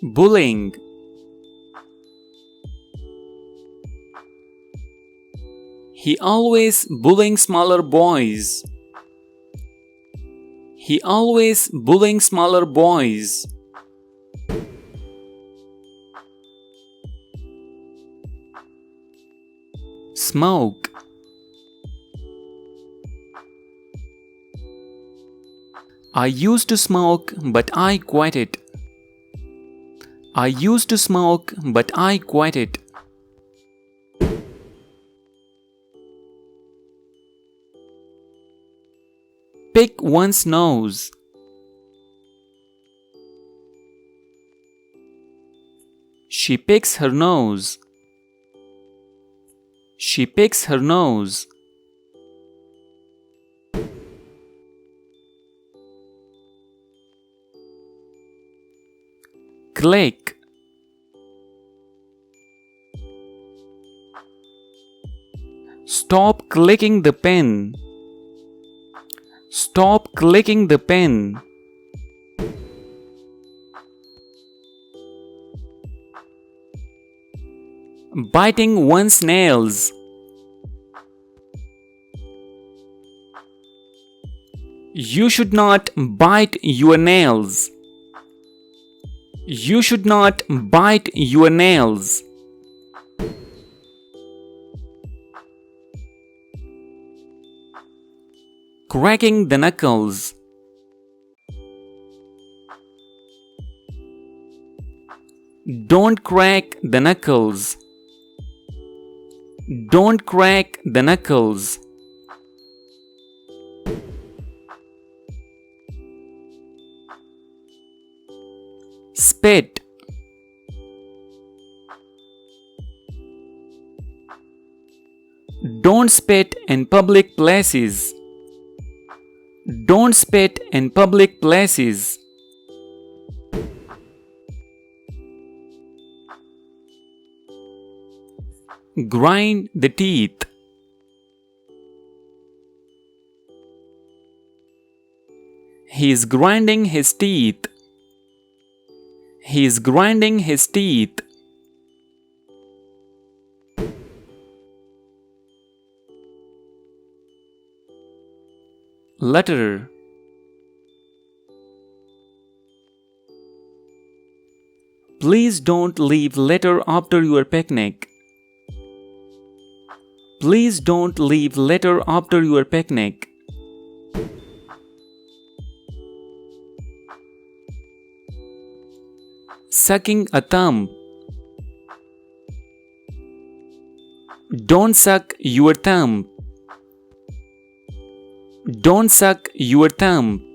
bullying, he always bullying smaller boys, he always bullying smaller boys. Smoke, I used to smoke but I quit it. I used to smoke but I quit it. Pick one's nose, she picks her nose, she picks her nose. Click, stop clicking the pen, stop clicking the pen. Biting one's nails, you should not bite your nails, you should not bite your nails. Cracking the knuckles, don't crack the knuckles, don't crack the knuckles. Spit, don't spit in public places, don't spit in public places. Grind the teeth, he is grinding his teeth, he is grinding his teeth. Letter, please don't leave letter after your picnic, please don't leave letter after your picnic. Sucking a thumb, don't suck your thumb, don't suck your thumb.